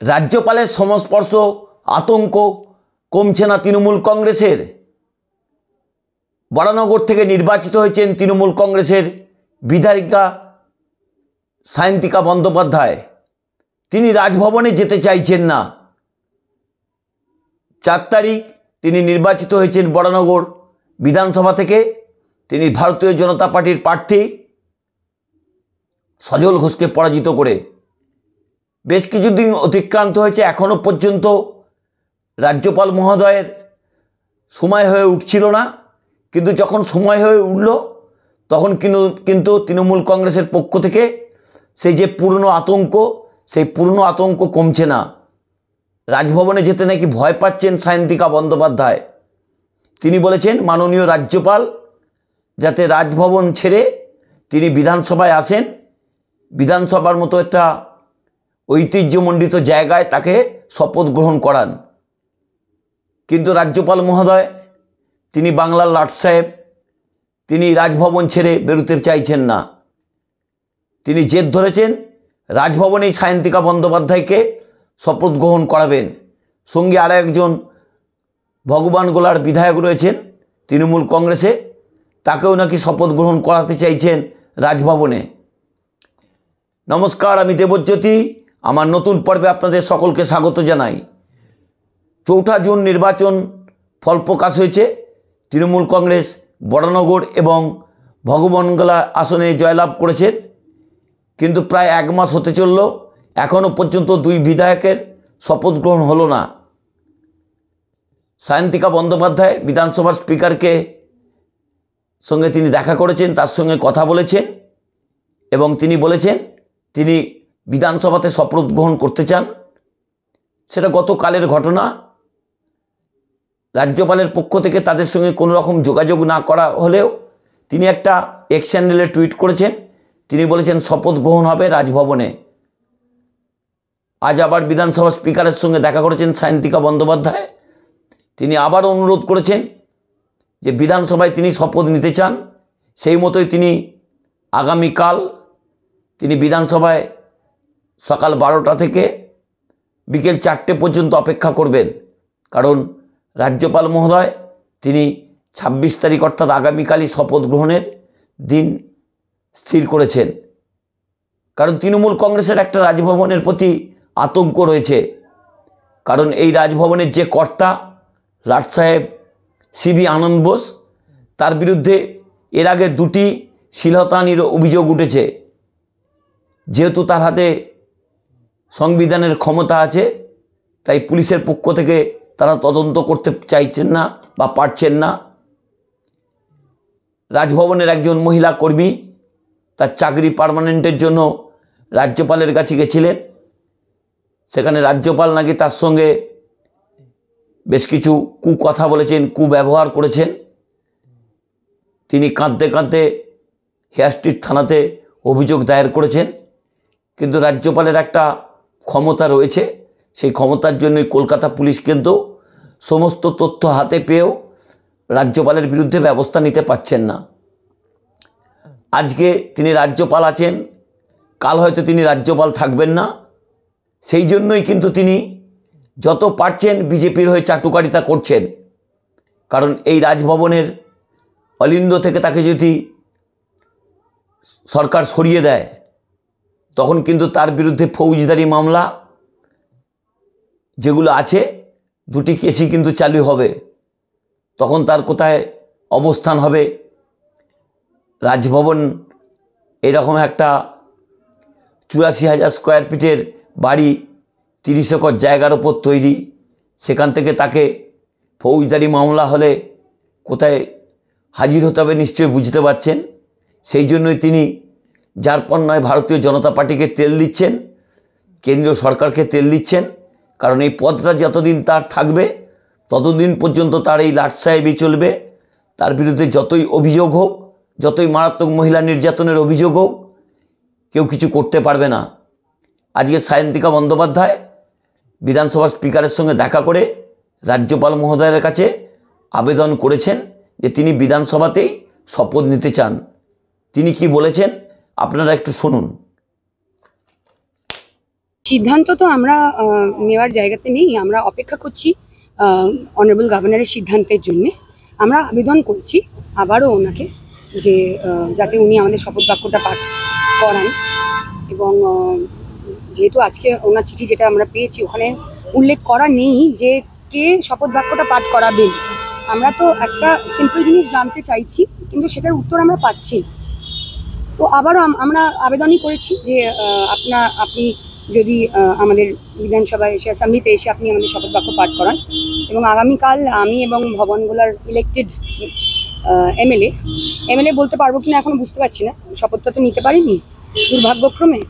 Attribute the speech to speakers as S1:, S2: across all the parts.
S1: রাজ্যপালের সংস্পর্শ আতঙ্ক কমছে না তৃণমূল কংগ্রেসের। বরানগর থেকে নির্বাচিত হয়েছেন তৃণমূল কংগ্রেসের বিধায়িকা সায়ন্তিকা বন্দ্যোপাধ্যায়। তিনি রাজভবনে যেতে চাইছেন না। 4 তারিখ তিনি নির্বাচিত হয়েছেন বরানগর বিধানসভা থেকে। তিনি ভারতীয় জনতা পার্টির প্রার্থী সজল ঘোষকে পরাজিত করে। বেশ কিছুদিন অতিক্রান্ত হয়েছে, এখনও পর্যন্ত রাজ্যপাল মহোদয়ের সময় হয়ে উঠছিল না। কিন্তু যখন সময় হয়ে উঠল তখন কিন্তু তৃণমূল কংগ্রেসের পক্ষ থেকে সেই যে পুরনো আতঙ্ক, সেই পুরনো আতঙ্ক কমছে না। রাজভবনে যেতে নাকি ভয় পাচ্ছেন সায়ন্তিকা বন্দ্যোপাধ্যায়। তিনি বলেছেন মাননীয় রাজ্যপাল যাতে রাজভবন ছেড়ে তিনি বিধানসভায় আসেন, বিধানসভার মতো একটা ঐতিহ্যমণ্ডিত জায়গায় তাকে শপথ গ্রহণ করান। কিন্তু রাজ্যপাল মহোদয় তিনি বাংলার লাট সাহেব, তিনি রাজভবন ছেড়ে বেরোতে চাইছেন না। তিনি জেদ ধরেছেন রাজভবনেই সায়ন্তিকা বন্দ্যোপাধ্যায়কে শপথ গ্রহণ করাবেন। সঙ্গে আর একজন ভগবান গোলার বিধায়ক রয়েছেন তৃণমূল কংগ্রেসে, তাকেও নাকি শপথ গ্রহণ করাতে চাইছেন রাজভবনে। নমস্কার, আমি দেবজ্যোতি। আমার নতুন পর্বে আপনাদের সকলকে স্বাগত জানাই। 4 জুন নির্বাচন ফল প্রকাশ হয়েছে। তৃণমূল কংগ্রেস বরানগর এবং ভগবানগোলা আসনে জয়লাভ করেছেন। কিন্তু প্রায় 1 মাস হতে চলল, এখনও পর্যন্ত 2 বিধায়কের শপথ গ্রহণ হলো না। সায়ন্তিকা বন্দ্যোপাধ্যায় বিধানসভার স্পিকারকে সঙ্গে তিনি দেখা করেছেন, তার সঙ্গে কথা বলেছেন এবং তিনি বলেছেন তিনি বিধানসভাতে শপথ গ্রহণ করতে চান। সেটা গতকালের ঘটনা। রাজ্যপালের পক্ষ থেকে তাদের সঙ্গে কোনো রকম যোগাযোগ না করা হলেও তিনি একটা এক্স হ্যান্ডেলে টুইট করেছেন। তিনি বলেছেন শপথ গ্রহণ হবে রাজভবনে। আজ আবার বিধানসভার স্পিকারের সঙ্গে দেখা করেছেন সায়ন্তিকা বন্দ্যোপাধ্যায়। তিনি আবার অনুরোধ করেছেন যে বিধানসভায় তিনি শপথ নিতে চান। সেই মতোই তিনি আগামীকাল তিনি বিধানসভায় সকাল 12টা থেকে বিকেল 4টে পর্যন্ত অপেক্ষা করবেন। কারণ রাজ্যপাল মহোদয় তিনি 26 তারিখ অর্থাৎ আগামীকালই শপথ গ্রহণের দিন স্থির করেছেন। কারণ তৃণমূল কংগ্রেসের একটা রাজভবনের প্রতি আতঙ্ক রয়েছে। কারণ এই রাজভবনের যে কর্তা লাট সাহেব সিবি আনন্দ বোস, তার বিরুদ্ধে এর আগে 2টি শ্লীলতাহানির অভিযোগ উঠেছে। যেহেতু তার হাতে সংবিধানের ক্ষমতা আছে, তাই পুলিশের পক্ষ থেকে তারা তদন্ত করতে চাইছেন না বা পারছেন না। রাজভবনের একজন মহিলা কর্মী তার চাকরি পার্মানেন্টের জন্য রাজ্যপালের কাছে গেছিলেন। সেখানে রাজ্যপাল নাকি তার সঙ্গে বেশ কিছু কুকথা বলেছেন, কুব্যবহার করেছেন। তিনি কাঁদতে কাঁদতে হেয়ার স্ট্রিট থানাতে অভিযোগ দায়ের করেছেন। কিন্তু রাজ্যপালের একটা ক্ষমতা রয়েছে, সেই ক্ষমতার জন্যই কলকাতা পুলিশ কিন্তু সমস্ত তথ্য হাতে পেয়েও রাজ্যপালের বিরুদ্ধে ব্যবস্থা নিতে পারছেন না। আজকে তিনি রাজ্যপাল আছেন, কাল হয়তো তিনি রাজ্যপাল থাকবেন না। সেই জন্যই কিন্তু তিনি যত পারছেন বিজেপির হয়ে চাটুকারিতা করছেন। কারণ এই রাজভবনের অলিন্দ থেকে তাকে যদি সরকার সরিয়ে দেয় তখন কিন্তু তার বিরুদ্ধে ফৌজদারি মামলা যেগুলো আছে 2টি কেসই কিন্তু চালু হবে। তখন তার কোথায় অবস্থান হবে? রাজভবন এরকম একটা 84,000 স্কোয়ার ফিটের বাড়ি, 30 একর জায়গার ওপর তৈরি। সেখান থেকে তাকে ফৌজদারি মামলা হলে কোথায় হাজির হতে হবে নিশ্চয়ই বুঝতে পারছেন। সেই জন্যই তিনি যার পর নয় ভারতীয় জনতা পার্টিকে তেল দিচ্ছেন, কেন্দ্রীয় সরকারকে তেল দিচ্ছেন। কারণ এই পদটা যতদিন তার থাকবে ততদিন পর্যন্ত তার এই লাট সাহেবই চলবে। তার বিরুদ্ধে যতই অভিযোগ হোক, যতই মারাত্মক মহিলা নির্যাতনের অভিযোগ হোক, কেউ কিছু করতে পারবে না। আজকে সায়ন্তিকা বন্দ্যোপাধ্যায় বিধানসভার স্পিকারের সঙ্গে দেখা করে রাজ্যপাল মহোদয়ের কাছে আবেদন করেছেন যে তিনি বিধানসভাতেই শপথ নিতে চান। তিনি কি বলেছেন আপনারা একটু শুনুন।
S2: সিদ্ধান্ত তো আমরা নেওয়ার জায়গাতে নেই, আমরা অপেক্ষা করছি অনারেবল গভর্নরের সিদ্ধান্তের জন্য। আমরা আবেদন করছি আবারও ওনাকে যে যাতে উনি আমাদের শপথ বাক্যটা পাঠ করান, এবং যেহেতু আজকে ওনার চিঠি যেটা আমরা পেয়েছি ওখানে উল্লেখ করা নেই যে কে শপথ বাক্যটা পাঠ করাবেন। আমরা তো একটা সিম্পল জিনিস জানতে চাইছি, কিন্তু সেটার উত্তর আমরা পাচ্ছি না। তো আবারও আমরা আবেদনই করেছি যে আপনি যদি আমাদের বিধানসভায় এসে, অ্যাসেম্বলিতে এসে আপনি আমাদের শপথ বাক্য পাঠ করান, এবং আগামীকাল আমি এবং ভবনগোলার ইলেক্টেড এমএলএ বলতে পারবো কিনা এখনো বুঝতে পারছি না, শপথটা তো নিতে পারিনি দুর্ভাগ্যক্রমে।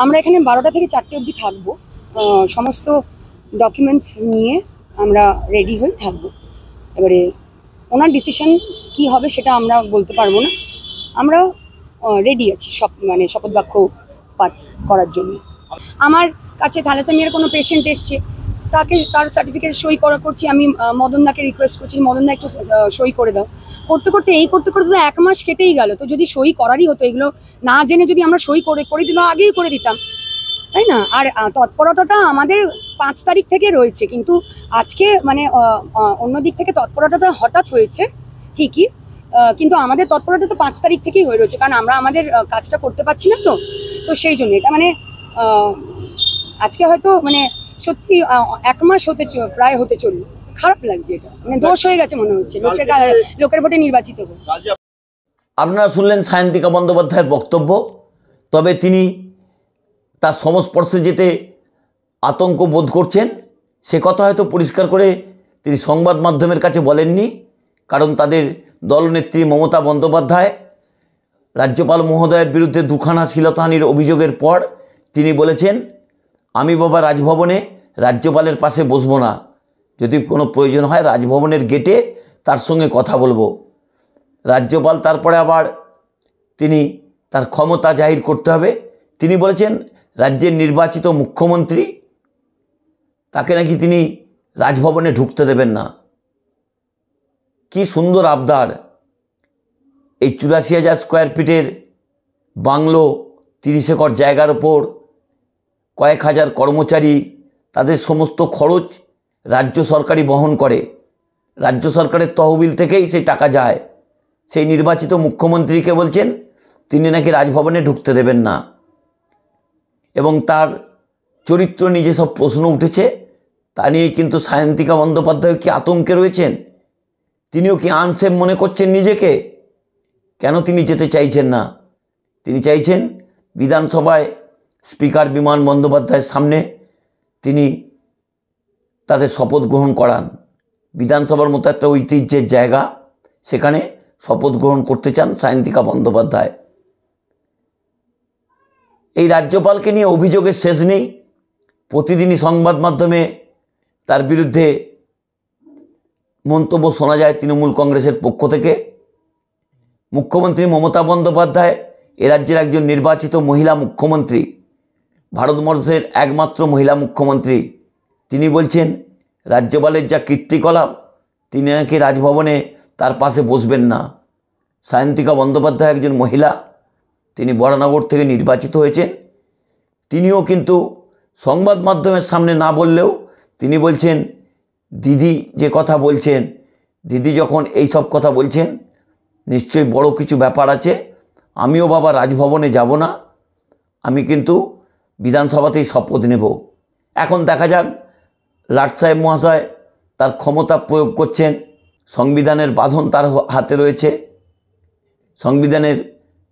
S2: আমরা এখানে 12টা থেকে 4টে অবধি থাকবো, সমস্ত ডকুমেন্টস নিয়ে আমরা রেডি হয়ে থাকবো। এবারে ওনার ডিসিশন কি হবে সেটা আমরা বলতে পারবো না, আমরা রেডি আছি শপথ বাক্য পাঠ করার জন্য। আমার কাছে থ্যালাসেমিয়ার কোনো পেশেন্ট এসছে, তার সার্টিফিকেট সই করছি, আমি মদনদাকে রিকোয়েস্ট করছি, মদনদা একটু সই করে দাও। করতে করতে তো 1 মাস কেটেই গেল। তো যদি সই করারই হতো, এগুলো না জেনে যদি আমরা সই করে দিতাম, আগেই করে দিতাম, তাই না? আর তৎপরতাটা আমাদের 5 তারিখ থেকে রয়েছে, কিন্তু আজকে অন্য দিক থেকে তৎপরতাটা হঠাৎ হয়েছে ঠিকই, কিন্তু আমাদের তৎপরতা তো 5 তারিখ থেকেই হয়ে রয়েছে, কারণ আমরা আমাদের কাজটা করতে পারছি না। তো সেই জন্য এটা আজকে হয়তো সত্যি 1 মাস প্রায় হতে চললো। খারাপ লাগছে, এটা দোষ হয়ে গেছে মনে হচ্ছে, লোকের ভোটে নির্বাচিত হয়ে।
S1: আপনারা শুনলেন সায়ন্তিকা বন্দ্যোপাধ্যায়ের বক্তব্য। তবে তিনি তার সংস্পর্শে যেতে আতঙ্ক বোধ করছেন, সে কথা হয়তো পরিষ্কার করে তিনি সংবাদ মাধ্যমের কাছে বলেননি, কারণ তাদের দলনেত্রী মমতা বন্দ্যোপাধ্যায় রাজ্যপাল মহোদয়ের বিরুদ্ধে 2খানা শ্লীলতাহানির অভিযোগের পর তিনি বলেছেন, আমি বাবা রাজভবনে রাজ্যপালের পাশে বসবো না, যদি কোনো প্রয়োজন হয় রাজভবনের গেটে তার সঙ্গে কথা বলবো। রাজ্যপাল তারপরে আবার তিনি তার ক্ষমতা জাহির করতে হবে। তিনি বলেছেন রাজ্যের নির্বাচিত মুখ্যমন্ত্রী, তাকে নাকি তিনি রাজভবনে ঢুকতে দেবেন না। কি সুন্দর আবদার! এই 84,000 স্কোয়ার ফিটের বাংলো, 30 একর জায়গার ওপর কয়েক হাজার কর্মচারী, তাদের সমস্ত খরচ রাজ্য সরকারই বহন করে, রাজ্য সরকারের তহবিল থেকেই সেই টাকা যায়। সেই নির্বাচিত মুখ্যমন্ত্রীকে বলছেন তিনি নাকি রাজভবনে ঢুকতে দেবেন না, এবং তার চরিত্র নিয়ে যেসব প্রশ্ন উঠেছে তা নিয়ে কিন্তু সায়ন্তিকা বন্দ্যোপাধ্যায় কি আতঙ্কে রয়েছেন? তিনিও কি আনসেফ মনে করছেন নিজেকে? কেন তিনি যেতে চাইছেন না? তিনি চাইছেন বিধানসভায় স্পিকার বিমান বন্দ্যোপাধ্যায়ের সামনে তিনি তাদের শপথ গ্রহণ করান। বিধানসভার মতো একটা ঐতিহ্যের জায়গা, সেখানে শপথ গ্রহণ করতে চান সায়ন্তিকা বন্দ্যোপাধ্যায়। এই রাজ্যপালকে নিয়ে অভিযোগের শেষ নেই। প্রতিদিনই সংবাদ মাধ্যমে তার বিরুদ্ধে মন্তব্য শোনা যায় তৃণমূল কংগ্রেসের পক্ষ থেকে। মুখ্যমন্ত্রী মমতা বন্দ্যোপাধ্যায় এ রাজ্যের একজন নির্বাচিত মহিলা মুখ্যমন্ত্রী, ভারতবর্ষের একমাত্র মহিলা মুখ্যমন্ত্রী। তিনি বলছেন রাজ্যপালের যা কীর্তিকলাপ, তিনি নাকি রাজভবনে তার পাশে বসবেন না। সায়ন্তিকা বন্দ্যোপাধ্যায় একজন মহিলা, তিনি বরানগর থেকে নির্বাচিত হয়েছেন। তিনিও কিন্তু সংবাদ মাধ্যমের সামনে না বললেও তিনি বলছেন দিদি যে কথা বলছেন, দিদি যখন এই সব কথা বলছেন নিশ্চয়ই বড় কিছু ব্যাপার আছে। আমিও বাবা রাজভবনে যাব না, আমি কিন্তু বিধানসভাতেই শপথ নেব। এখন দেখা যাক লাট সাহেব মহাশয় তার ক্ষমতা প্রয়োগ করছেন, সংবিধানের বাঁধন তার হাতে রয়েছে, সংবিধানের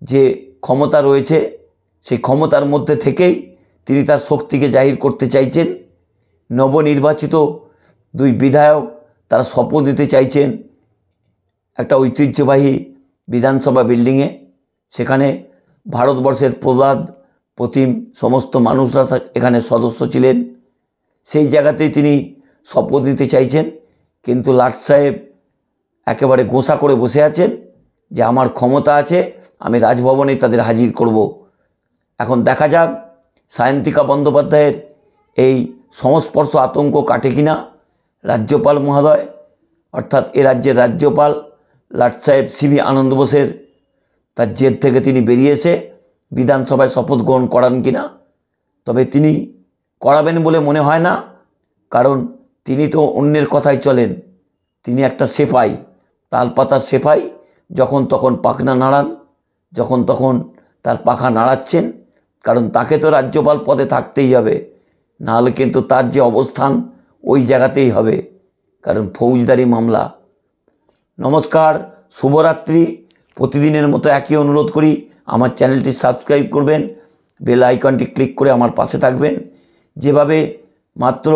S1: যে ক্ষমতা রয়েছে সেই ক্ষমতার মধ্যে থেকেই তিনি তার শক্তিকে জাহির করতে চাইছেন। নবনির্বাচিত 2 বিধায়ক তারা শপথ নিতে চাইছেন একটা ঐতিহ্যবাহী বিধানসভা বিল্ডিংয়ে, সেখানে ভারতবর্ষের প্রবাদ প্রতিম সমস্ত মানুষরা এখানে সদস্য ছিলেন। সেই জায়গাতেই তিনি শপথ নিতে চাইছেন, কিন্তু লাট সাহেব একেবারে গোঁসা করে বসে আছেন যে আমার ক্ষমতা আছে, আমি রাজভবনেই তাদের হাজির করব। এখন দেখা যাক সায়ন্তিকা বন্দ্যোপাধ্যায়ের এই সংস্পর্শ আতঙ্ক কাটে কিনা। রাজ্যপাল মহোদয় অর্থাৎ এ রাজ্যের রাজ্যপাল লাট সাহেব সিভি আনন্দ বোসের তার জেদ থেকে তিনি বেরিয়ে এসে বিধানসভায় শপথ গ্রহণ করান কিনা। তবে তিনি করাবেন বলে মনে হয় না, কারণ তিনি তো অন্যের কথায় চলেন। তিনি একটা সেপাই, তালপাতার সেপাই, যখন তখন পাখনা নাড়ান, যখন তখন তার পাখা নাড়াচ্ছেন, কারণ তাকে তো রাজ্যপাল পদে থাকতেই হবে, নাহলে কিন্তু তার যে অবস্থান ওই জায়গাতেই হবে, কারণ ফৌজদারি মামলা। নমস্কার, শুভরাত্রি। প্রতিদিনের মতো একই অনুরোধ করি, আমার চ্যানেলটি সাবস্ক্রাইব করবেন, বেল আইকনটি ক্লিক করে আমার পাশে থাকবেন। যেভাবে মাত্র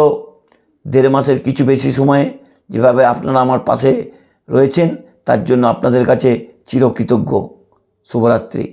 S1: 1.5 মাসের কিছু বেশি সময়ে যেভাবে আপনারা আমার পাশে রয়েছেন, তার জন্য আপনাদের কাছে চিরকৃতজ্ঞ। শুভরাত্রি।